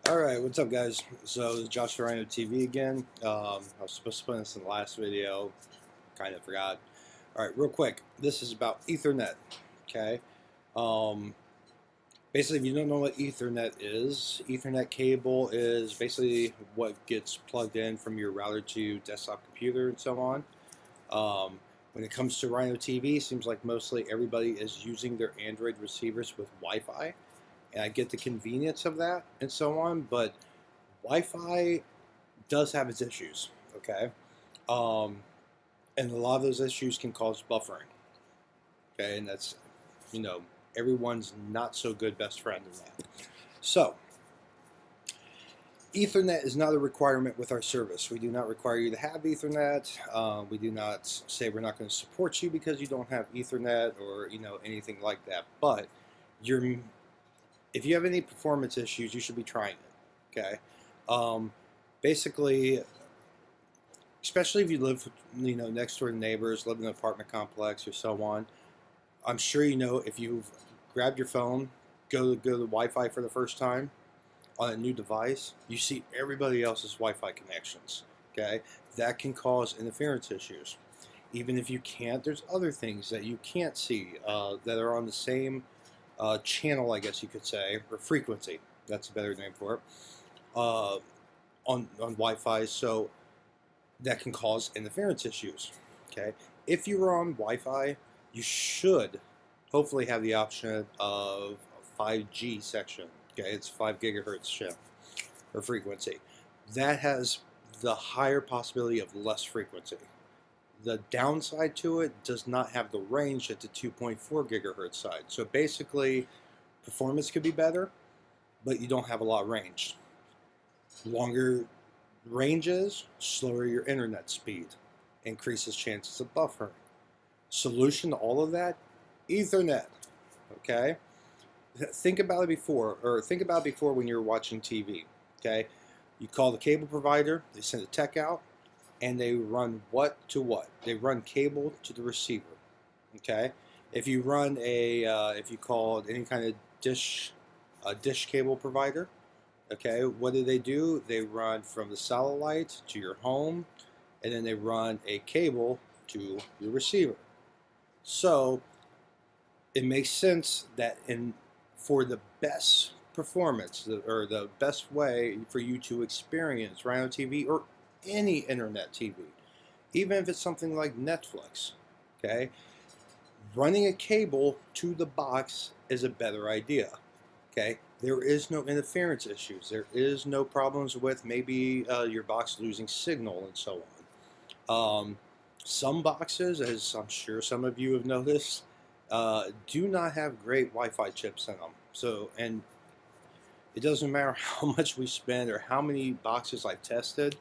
Alright, what's up guys? So this is Josh Rhino TV again. I was supposed to put this in the last video, kind of forgot. Alright, real quick, this is about Ethernet, okay? Um, Basically, if you don't know what Ethernet cable is basically what gets plugged in from your router to desktop computer and so on. When it comes to Rhino TV, it seems like mostly everybody is using their Android receivers with Wi-Fi. And I get the convenience of that and so on, but Wi-Fi does have its issues, okay? Um, and a lot of those issues can cause buffering, okay? And that's, you know, everyone's not so good best friend in that. So, Ethernet is not a requirement with our service. We do not require you to have Ethernet. We do not say we're not going to support you because you don't have Ethernet or anything like that. But if you have any performance issues, you should be trying it. Okay. Basically, especially if you live next door to neighbors, live in an apartment complex or so on. I'm sure if you've grabbed your phone, go to Wi-Fi for the first time on a new device, you see everybody else's Wi-Fi connections. Okay, that can cause interference issues. Even if you can't, there's other things that you can't see that are on the same channel, I guess you could say, or frequency. That's a better name for it. On Wi-Fi, so that can cause interference issues. Okay, if you are on Wi-Fi, you should hopefully have the option of 5G section. Okay, it's 5 gigahertz shift or frequency. That has the higher possibility of less frequency. The downside to it does not have the range at the 2.4 gigahertz side. So basically, performance could be better, but you don't have a lot of range. Longer ranges, slower your internet speed, increases chances of buffering. Solution to all of that, Ethernet. Okay? Think about it before when you're watching TV. Okay? You call the cable provider, they send a tech out, and they run what to what? They run cable to the receiver. Okay? If you run if you call any kind of dish cable provider, okay, what do? They run from the satellite to your home, and then they run a cable to your receiver. So it makes sense that for the best performance or the best way for you to experience Rhino TV or any internet TV, even if it's something like Netflix, okay, running a cable to the box is a better idea. Okay, there is no interference issues. There is no problems with maybe your box losing signal and so on. Some boxes, as I'm sure some of you have noticed, do not have great Wi-Fi chips in them. So, and it doesn't matter how much we spend or how many boxes I've tested.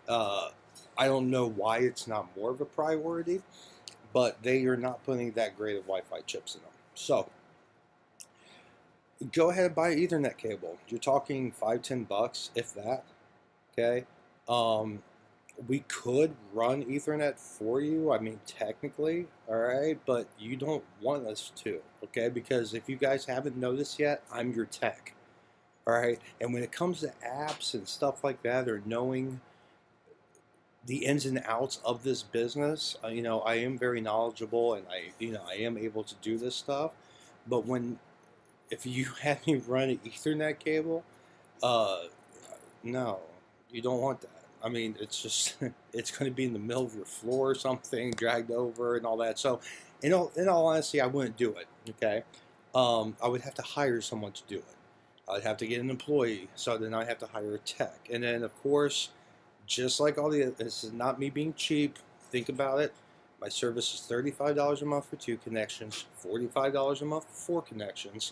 I don't know why it's not more of a priority, but they are not putting that great of Wi-Fi chips in them. So, go ahead and buy an Ethernet cable. You're talking $5-10, if that. Okay. We could run Ethernet for you. I mean, technically, all right, but you don't want us to, okay? Because if you guys haven't noticed yet, I'm your tech, all right? And when it comes to apps and stuff like that, or knowing the ins and outs of this business, I am very knowledgeable, and I am able to do this stuff. But if you have me run an Ethernet cable, no, you don't want that. I mean, it's just, it's going to be in the middle of your floor or something, dragged over and all that. So, in all honesty, I wouldn't do it, okay? I would have to hire someone to do it. I'd have to get an employee, so then I'd have to hire a tech. And then, of course, just like this is not me being cheap, think about it. My service is $35 a month for 2 connections, $45 a month for 4 connections.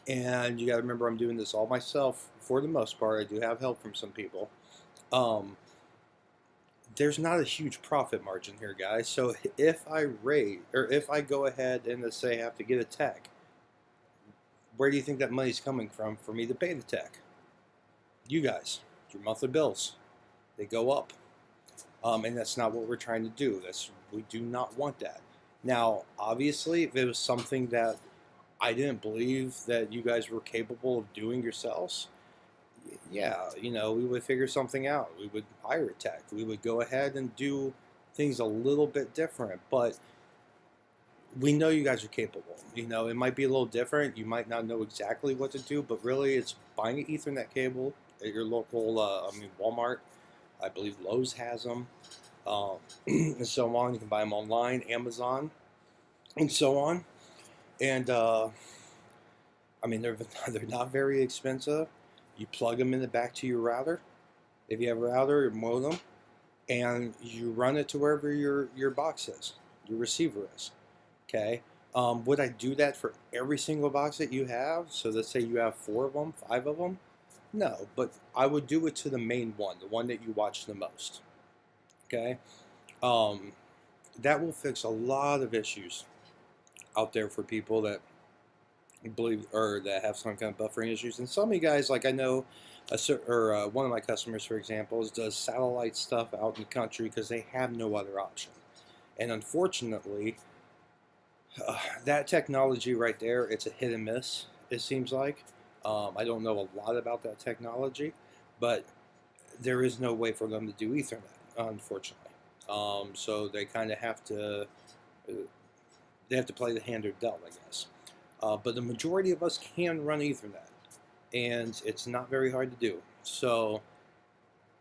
And you got to remember, I'm doing this all myself for the most part. I do have help from some people. There's not a huge profit margin here, guys. So if I go ahead and let's say I have to get a tech, where do you think that money's coming from for me to pay the tech? You guys, your monthly bills, they go up. And that's not what we're trying to do. We do not want that. Now, obviously, if it was something that I didn't believe that you guys were capable of doing yourselves, yeah, we would figure something out. We would hire a tech. We would go ahead and do things a little bit different. But we know you guys are capable. It might be a little different. You might not know exactly what to do, but really it's buying an Ethernet cable at your local, Walmart. I believe Lowe's has them, and so on. You can buy them online, Amazon, and so on. And they're they're not very expensive. You plug them in the back to your router. If you have a router, your modem, and you run it to wherever your box is, your receiver is. Okay. Would I do that for every single box that you have? So let's say you have 4 of them, 5 of them. No, but I would do it to the main one, the one that you watch the most. Okay. Um, that will fix a lot of issues out there for people that believe or that have some kind of buffering issues. And some of you guys, like I know, one of my customers, for example, does satellite stuff out in the country because they have no other option. And unfortunately, that technology right there, it's a hit and miss, it seems like. I don't know a lot about that technology, but there is no way for them to do Ethernet, unfortunately. So they kind of have to, they have to play the hand they're dealt, I guess. But the majority of us can run Ethernet, and it's not very hard to do. So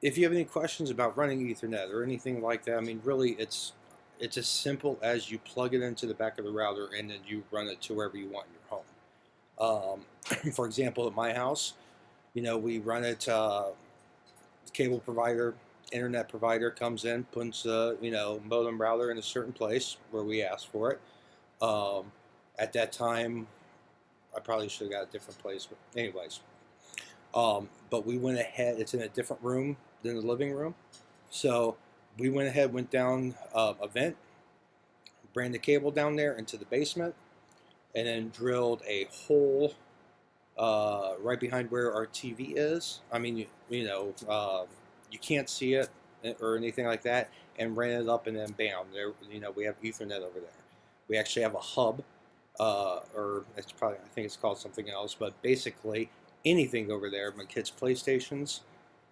if you have any questions about running Ethernet or anything like that, really it's as simple as you plug it into the back of the router and then you run it to wherever you want in your home. For example, at my house, we run it. Cable provider, internet provider comes in, puts modem router in a certain place where we ask for it. At that time, I probably should have got a different place, but anyways. But we went ahead. It's in a different room than the living room, so we went ahead, went down a vent, ran the cable down there into the basement, and then drilled a hole right behind where our TV is. You can't see it or anything like that, and ran it up, and then bam, there. We have Ethernet over there. We actually have a hub, or it's probably, I think it's called something else, but basically anything over there. My kids' PlayStations,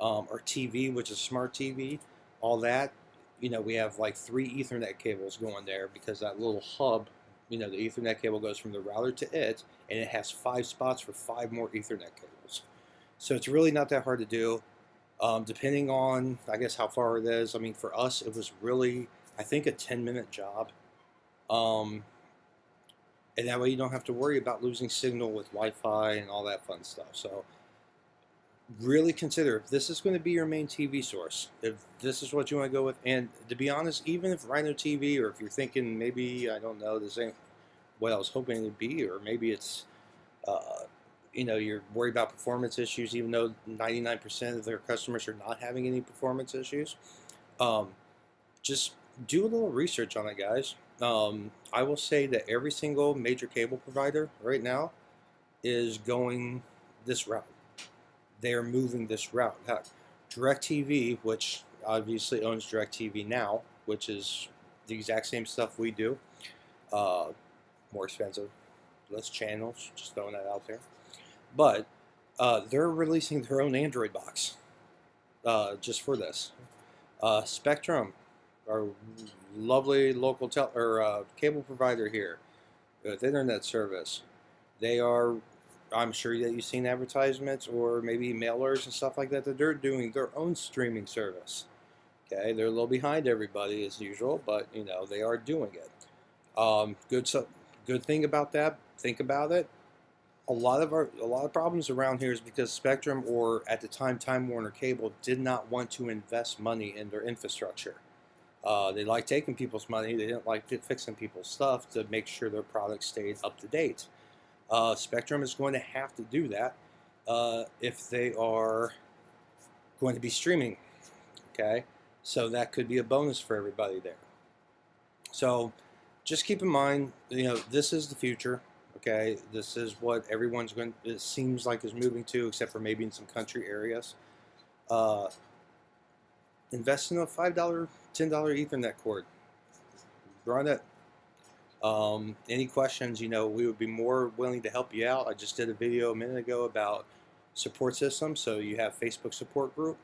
our TV, which is smart TV, all that. We have like 3 Ethernet cables going there because that little hub, the Ethernet cable goes from the router to it, and it has 5 spots for 5 more Ethernet cables. So it's really not that hard to do. Depending on, I guess, how far it is. For us, it was really, I think, a 10-minute job. And that way you don't have to worry about losing signal with Wi-Fi and all that fun stuff. So really consider if this is going to be your main TV source, if this is what you want to go with. And to be honest, even if Rhino TV, or if you're thinking maybe, I don't know, this ain't what I was hoping it would be, or maybe it's, you're worried about performance issues, even though 99% of their customers are not having any performance issues. Just do a little research on it, guys. I will say that every single major cable provider right now is going this route. They are moving this route. DirecTV, which obviously owns DirecTV now, which is the exact same stuff we do, more expensive, less channels, just throwing that out there. But they're releasing their own Android box just for this. Spectrum, our lovely local cable provider here with internet service, they are, I'm sure that you've seen advertisements or maybe mailers and stuff like that they're doing their own streaming service. Okay, they're a little behind everybody as usual, but they are doing it. Good thing about that. Think about it. A lot of problems around here is because Spectrum, or at the time Time Warner Cable, did not want to invest money in their infrastructure. They like taking people's money. They didn't like fixing people's stuff to make sure their product stayed up to date. Spectrum is going to have to do that if they are going to be streaming. Okay, so that could be a bonus for everybody there. So just keep in mind, this is the future. Okay, this is what everyone's going. It seems like is moving to, except for maybe in some country areas. Invest in a $5, $10 Ethernet cord. Run it. Any questions? We would be more willing to help you out. I just did a video a minute ago about support system. So you have Facebook support group.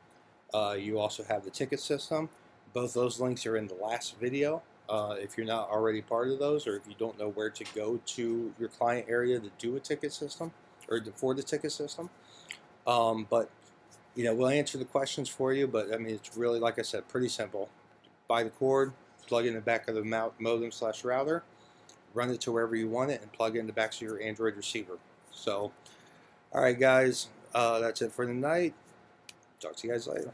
You also have the ticket system. Both those links are in the last video. If you're not already part of those, or if you don't know where to go to your client area to do a ticket system or for the ticket system, but we'll answer the questions for you. But I mean, it's really, like I said, pretty simple. Buy the cord, plug in the back of the modem/router, run it to wherever you want it, and plug it in the back of your Android receiver. So, all right, guys, that's it for tonight. Talk to you guys later.